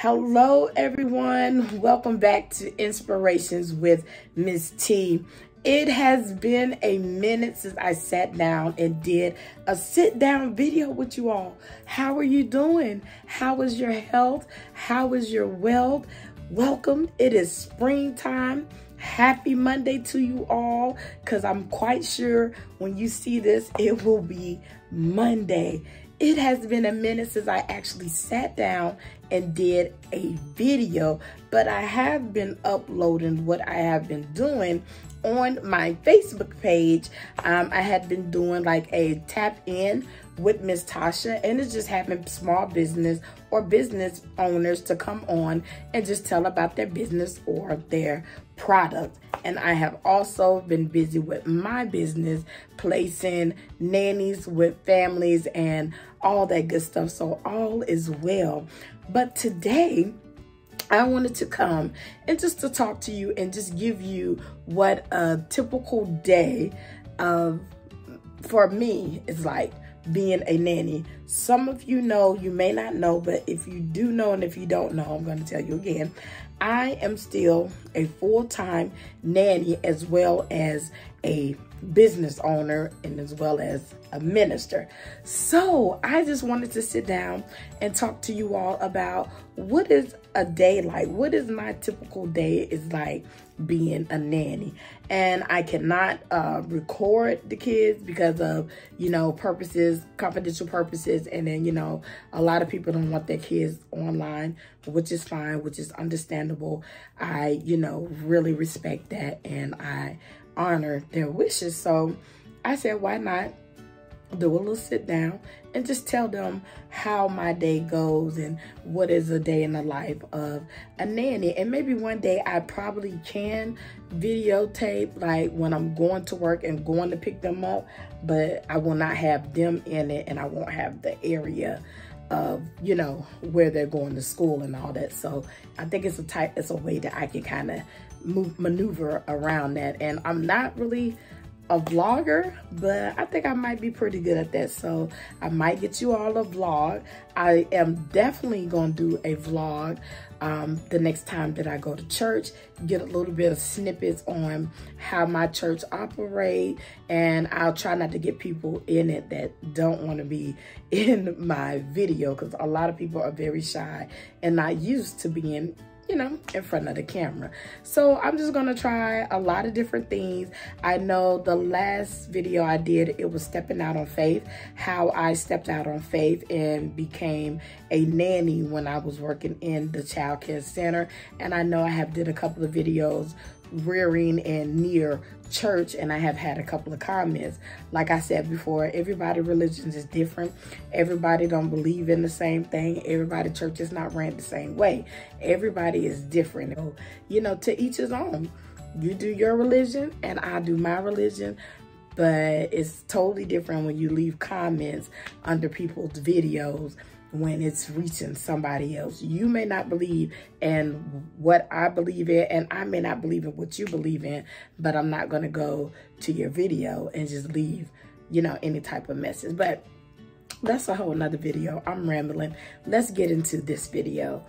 Hello, everyone. Welcome back to Inspirations with Miss T. It has been a minute since I sat down and did a sit-down video with you all. How are you doing? How is your health? How is your wealth? Welcome. It is springtime. Happy Monday to you all, because I'm quite sure when you see this, it will be Monday. It has been a minute since I actually sat down and did a video, but I have been uploading what I have been doing on my Facebook page. I had been doing like a tap in with Miss Tasha, and it's just having small business or business owners to come on and just tell about their business or their product. And I have also been busy with my business, placing nannies with families and all that good stuff. So all is well. But today, I wanted to come and just to talk to you and just give you what a typical day for me is like being a nanny. Some of you know, you may not know, but if you do know and if you don't know, I'm going to tell you again. I am still a full-time nanny as well as a business owner and as well as a minister. So I just wanted to sit down and talk to you all about what is a day like. What is my typical day is like being a nanny. And I cannot record the kids because of, purposes, confidential purposes. And then, a lot of people don't want their kids online, which is fine, which is understandable. I, really respect that and I honor their wishes. So I said, why not do a little sit down and just tell them how my day goes and what is a day in the life of a nanny. And maybe one day I probably can videotape like when I'm going to work and going to pick them up, but I will not have them in it and I won't have the area of, where they're going to school and all that. So I think it's a way that I can kind of maneuver around that. And I'm not really a vlogger, but I think I might be pretty good at that. So I might get you all a vlog. I am definitely going to do a vlog the next time that I go to church, get a little bit of snippets on how my church operate, and I'll try not to get people in it that don't want to be in my video, because a lot of people are very shy and not used to being in front of the camera. So I'm just gonna try a lot of different things. I know the last video I did, it was stepping out on faith, how I stepped out on faith and became a nanny when I was working in the child care center. And I know I have did a couple of videos rearing and near church, and I have had a couple of comments. Like I said before, everybody's religion is different. Everybody don't believe in the same thing. Everybody church is not ran the same way. Everybody is different. To each his own. You do your religion and I do my religion, but it's totally different when you leave comments under people's videos when it's reaching somebody else. You may not believe in what I believe in, and I may not believe in what you believe in, but I'm not gonna go to your video and just leave, any type of message. But that's a whole nother video. I'm rambling. Let's get into this video.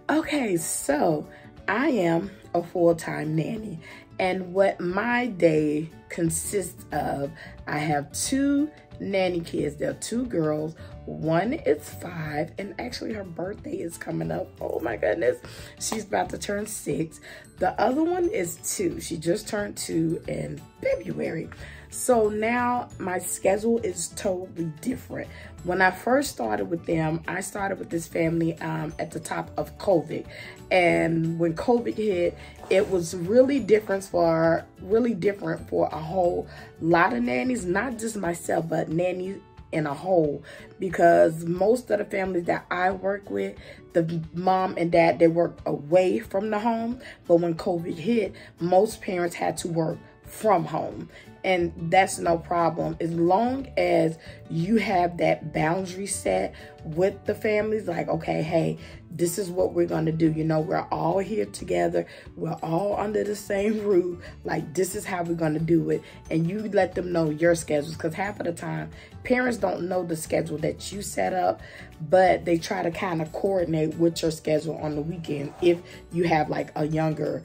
Okay, so I am a full-time nanny, and what my day consists of, I have two nanny kids. They're two girls. One is 5, and actually her birthday is coming up. Oh my goodness, she's about to turn 6. The other one is 2. She just turned 2 in February. So now my schedule is totally different. When I first started with them, I started with this family at the top of COVID. And when COVID hit, it was really different for a whole lot of nannies, not just myself, but nannies in a whole, because most of the families that I work with, the mom and dad, they work away from the home. But when COVID hit, most parents had to work from home. And that's no problem as long as you have that boundary set with the families. Like, okay, hey, this is what we're going to do. You know, we're all here together. We're all under the same roof. Like, this is how we're going to do it. And you let them know your schedules, because half of the time parents don't know the schedule that you set up, but they try to kind of coordinate with your schedule on the weekend if you have like a younger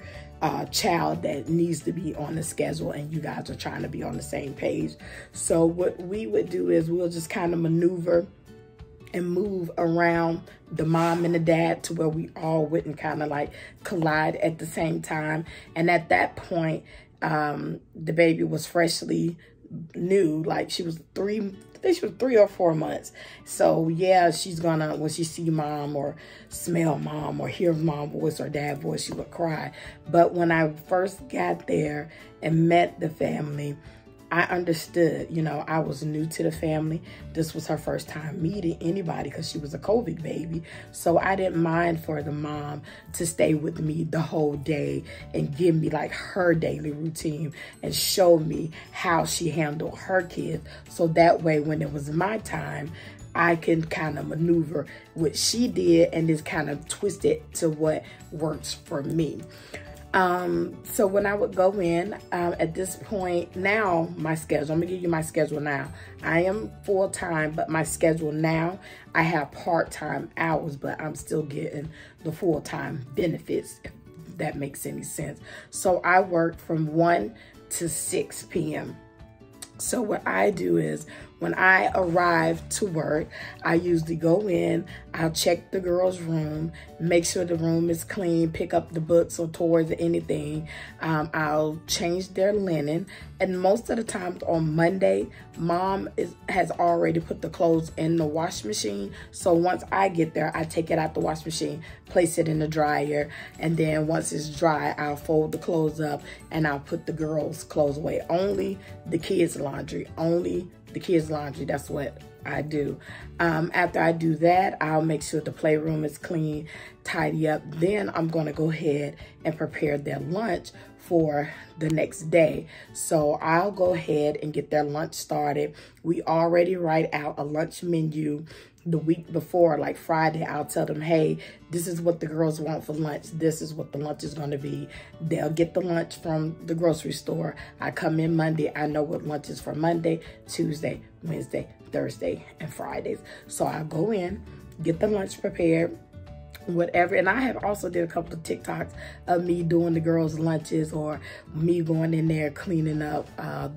child that needs to be on the schedule and you guys are trying to be on the same page. So what we would do is we'll just kind of maneuver and move around the mom and the dad to where we all wouldn't kind of like collide at the same time. And at that point, the baby was freshly new. Like, she was 3 or 4 months. So yeah, she's gonna, when she see mom or smell mom or hear mom voice or dad voice, she would cry. But when I first got there and met the family, I understood. You know, I was new to the family. This was her first time meeting anybody because she was a COVID baby. So I didn't mind for the mom to stay with me the whole day and give me like her daily routine and show me how she handled her kids. So that way, when it was my time, I can kind of maneuver what she did and just kind of twist it to what works for me. So when I would go in, at this point now, my schedule, I'm gonna give you my schedule now. I am full-time, but my schedule now, I have part-time hours, but I'm still getting the full-time benefits, if that makes any sense. So I work from 1 to 6 p.m. So what I do is when I arrive to work, I usually go in, I'll check the girls' room, make sure the room is clean, pick up the books or toys or anything. I'll change their linen. And most of the times on Monday, mom has already put the clothes in the wash machine. So once I get there, I take it out the wash machine, place it in the dryer. And then once it's dry, I'll fold the clothes up and I'll put the girls' clothes away. Only the kids' laundry, that's what I do. After I do that, I'll make sure the playroom is clean, tidy up. Then I'm gonna go ahead and prepare their lunch for the next day. So I'll go ahead and get their lunch started. We already write out a lunch menu the week before, like Friday. I'll tell them, hey, this is what the girls want for lunch. This is what the lunch is going to be. They'll get the lunch from the grocery store. I come in Monday. I know what lunch is for Monday, Tuesday, Wednesday, Thursday, and Fridays. So I'll go in, get the lunch prepared, whatever. And I have also did a couple of TikToks of me doing the girls' lunches or me going in there cleaning up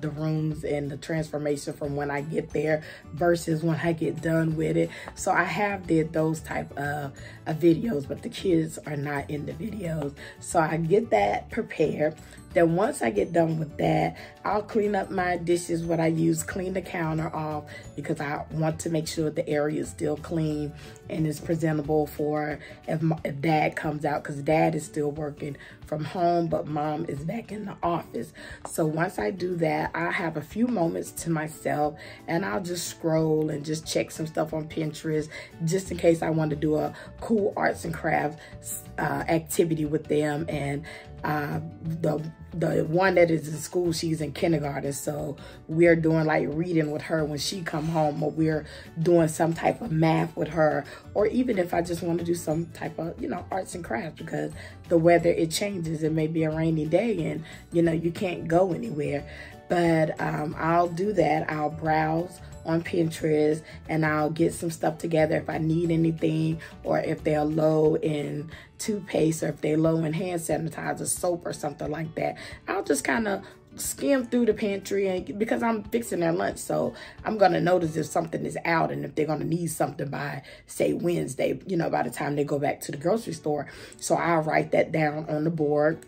the rooms and the transformation from when I get there versus when I get done with it. So I have did those type of videos, but the kids are not in the videos. So I get that prepared. Then once I get done with that, I'll clean up my dishes. What I use, clean the counter off because I want to make sure the area is still clean and is presentable for if dad comes out, because dad is still working from home, but mom is back in the office. So once I do that, I have a few moments to myself and I'll just scroll and just check some stuff on Pinterest just in case I want to do a cool arts and crafts activity with them. And the one that is in school, she's in kindergarten, so we're doing like reading with her when she come home, or we're doing some type of math with her, or even if I just want to do some type of, you know, arts and crafts, because the weather, it changes. It may be a rainy day and, you know, you can't go anywhere. But I'll do that. I'll browse on Pinterest and I'll get some stuff together if I need anything, or if they're low in toothpaste, or if they're low in hand sanitizer, soap, or something like that. I'll just kind of skim through the pantry, and because I'm fixing their lunch, so I'm gonna notice if something is out and if they're gonna need something by, say, Wednesday, you know, by the time they go back to the grocery store. So I'll write that down on the board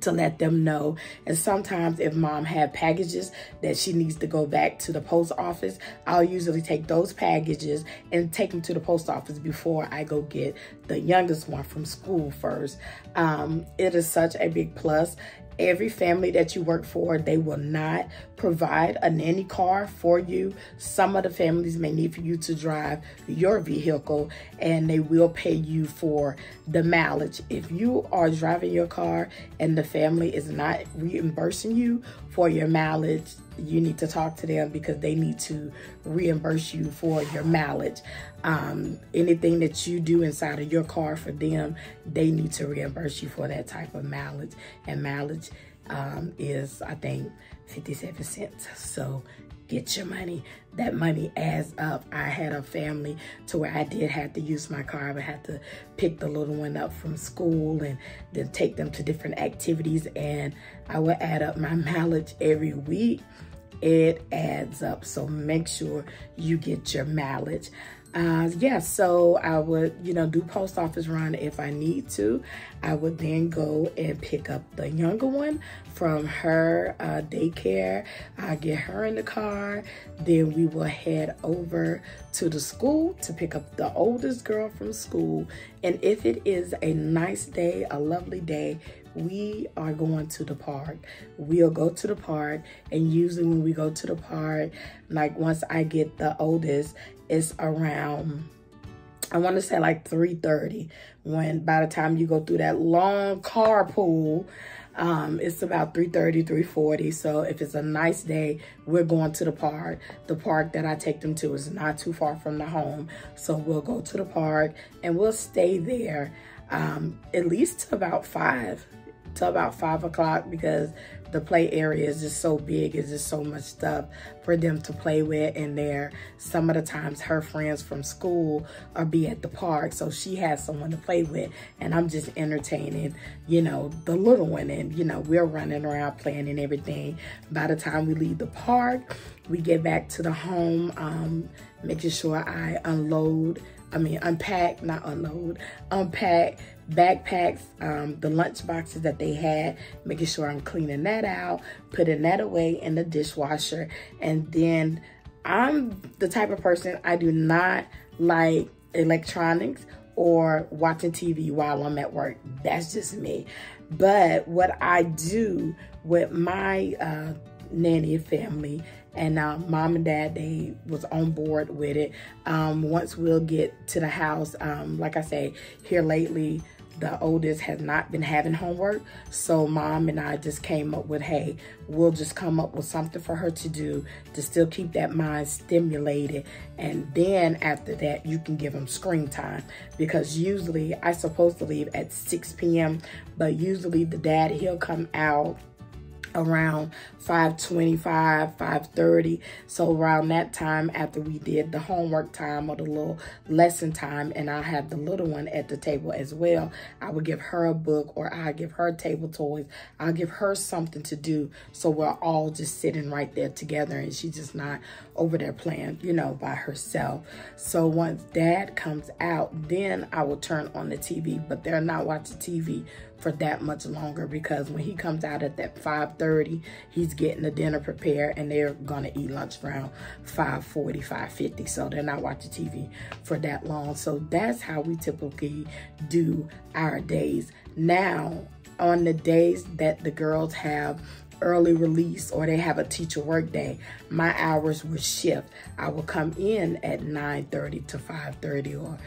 to let them know. And sometimes if mom have packages that she needs to go back to the post office, I'll usually take those packages and take them to the post office before I go get the youngest one from school first. It is such a big plus. Every family that you work for, they will not provide a nanny car for you. Some of the families may need for you to drive your vehicle, and they will pay you for the mileage. If you are driving your car and the family is not reimbursing you for your mileage, you need to talk to them, because they need to reimburse you for your mileage. Anything that you do inside of your car for them, they need to reimburse you for that type of mileage. And mileage is, I think, 57 cents. So get your money. That money adds up. I had a family to where I did have to use my car. I would have to pick the little one up from school and then take them to different activities, and I would add up my mileage every week. It adds up. So make sure you get your mileage. Yeah, so I would, do post office run if I need to. I would then go and pick up the younger one from her daycare. I get her in the car. Then we will head over to the school to pick up the oldest girl from school. And if it is a nice day, a lovely day, we are going to the park. We'll go to the park, and usually when we go to the park, like once I get the oldest, it's around, I want to say like 3:30. When by the time you go through that long carpool, it's about 3:30, 3:40. So if it's a nice day, we're going to the park. The park that I take them to is not too far from the home. So we'll go to the park and we'll stay there at least to about 5 o'clock, because the play area is just so big. It's just so much stuff for them to play with. And there, some of the times her friends from school are be at the park, so she has someone to play with, and I'm just entertaining, the little one. And, we're running around playing and everything. By the time we leave the park, we get back to the home, making sure I unpack backpacks, the lunch boxes that they had, making sure I'm cleaning that out, putting that away in the dishwasher. And then I'm the type of person, I do not like electronics or watching TV while I'm at work. That's just me. But what I do with my nanny family, and mom and dad, they was on board with it. Once we'll get to the house, like I say, here lately, the oldest has not been having homework. So mom and I just came up with, hey, we'll just come up with something for her to do to still keep that mind stimulated. And then after that, you can give them screen time, because usually I'm supposed to leave at 6 p.m. But usually the dad, he'll come out around 5:25, 5:30. So around that time, after we did the homework time or the little lesson time, and I have the little one at the table as well, I would give her a book, or I give her table toys. I'll give her something to do, so we're all just sitting right there together, and she's just not over there playing, by herself. So once dad comes out, then I will turn on the TV, but they're not watching TV for that much longer, because when he comes out at that 5:30, he's getting the dinner prepared, and they're gonna eat lunch around 5:40, 5:50. So they're not watching TV for that long. So that's how we typically do our days. Now, on the days that the girls have early release or they have a teacher work day, my hours will shift. I will come in at 9:30 to 5:30, or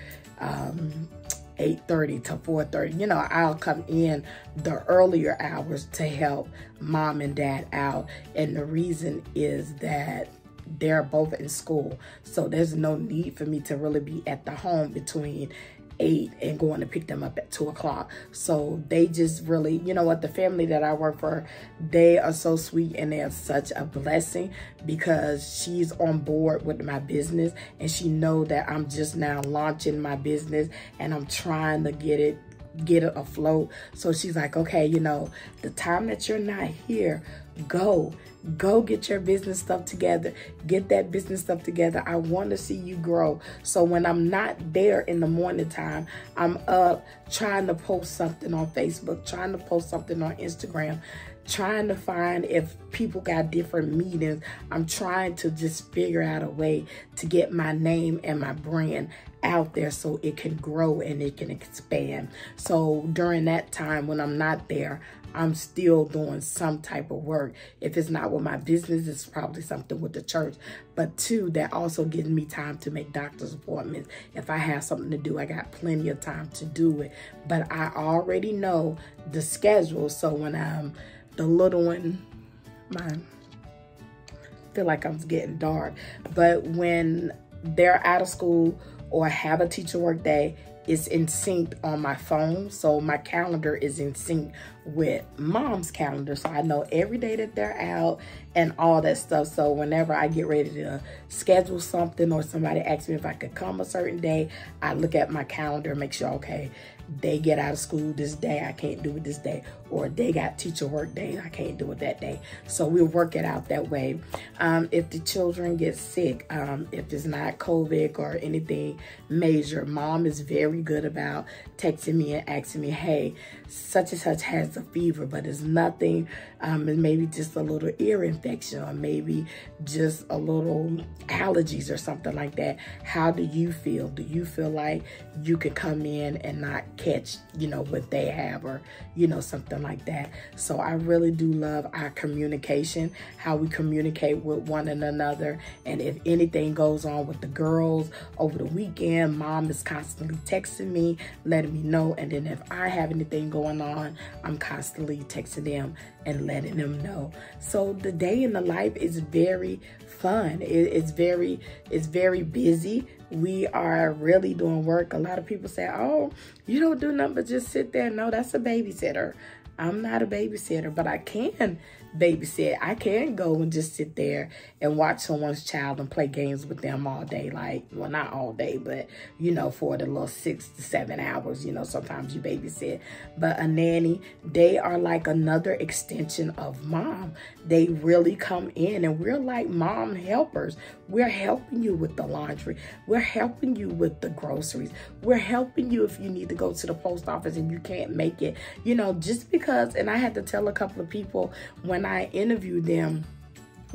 8:30 to 4:30. I'll come in the earlier hours to help mom and dad out. And the reason is that they're both in school. So there's no need for me to really be at the home between 8 and going to pick them up at 2 o'clock. So they just really, the family that I work for, they are so sweet, and they are such a blessing, because she's on board with my business, and she know that I'm just now launching my business, and I'm trying to get it afloat. So she's like, okay, the time that you're not here, go get your business stuff together. Get that business stuff together. I want to see you grow. So when I'm not there in the morning time, I'm up trying to post something on Facebook, trying to post something on Instagram, trying to find if people got different meetings. I'm trying to just figure out a way to get my name and my brand out there so it can grow and it can expand. So during that time when I'm not there, I'm still doing some type of work. If it's not with my business, it's probably something with the church. But 2, that also gives me time to make doctor's appointments. If I have something to do, I got plenty of time to do it. But I already know the schedule. So when I'm the little one, I feel like I'm getting dark. But when they're out of school or have a teacher work day, it's in sync on my phone. So my calendar is in sync with mom's calendar. So I know every day that they're out and all that stuff. So whenever I get ready to schedule something or somebody asks me if I could come a certain day, I look at my calendar and make sure, okay, they get out of school this day, I can't do it this day. Or they got teacher work day, I can't do it that day. So we'll work it out that way. If the children get sick, if it's not COVID or anything major, mom is very good about texting me and asking me, hey, such and such has a fever, but it's nothing. It's maybe just a little ear infection or maybe just a little allergies or something like that. How do you feel? Do you feel like you could come in and not catch, you know, what they have or, you know, something like that? So I really do love our communication, how we communicate with one another. And if anything goes on with the girls over the weekend, mom is constantly texting me, letting me know. And then if I have anything going on, I'm constantly texting them and letting them know. So the day in the life is very fun. It's very busy. We are really doing work. A lot of people say, oh, you don't do nothing but just sit there. No, that's a babysitter. I'm not a babysitter, but I can babysit. I can go and just sit there and watch someone's child and play games with them all day. Like, well, not all day, but, you know, for the little 6 to 7 hours, you know, sometimes you babysit. But a nanny, they are like another extension of mom. They really come in and we're like mom helpers. We're helping you with the laundry. We're helping you with the groceries. We're helping you if you need to go to the post office and you can't make it. You know, just because, and I had to tell a couple of people when I interviewed them,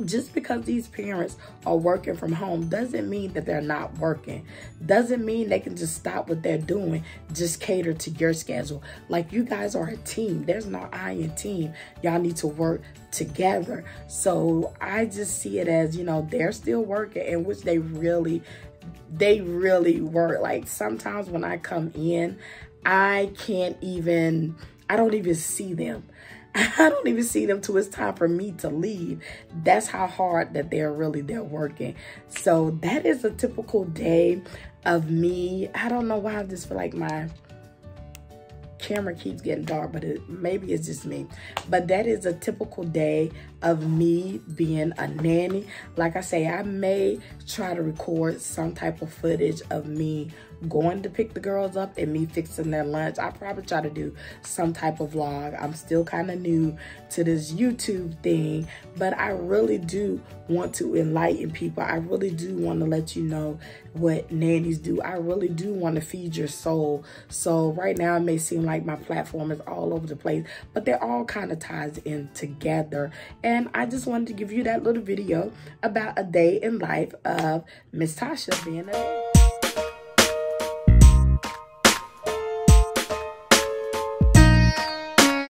just because these parents are working from home doesn't mean that they're not working. Doesn't mean they can just stop what they're doing, just cater to your schedule. Like, you guys are a team. There's no I in team. Y'all need to work together. So I just see it as, you know, they're still working, and which they really work. Like, sometimes when I come in, I don't even see them. I don't even see them till it's time for me to leave. That's how hard that they're working. So that is a typical day of me. I don't know why I just feel like my camera keeps getting dark, but maybe it's just me. But that is a typical day of me being a nanny. Like I say, I may try to record some type of footage of me going to pick the girls up and me fixing their lunch. I probably try to do some type of vlog. I'm still kind of new to this YouTube thing, but I really do want to enlighten people. I really do want to let you know what nannies do. I really do want to feed your soul. So right now it may seem like my platform is all over the place, but they're all kind of ties in together. And I just wanted to give you that little video about a day in life of Miss Tasha being a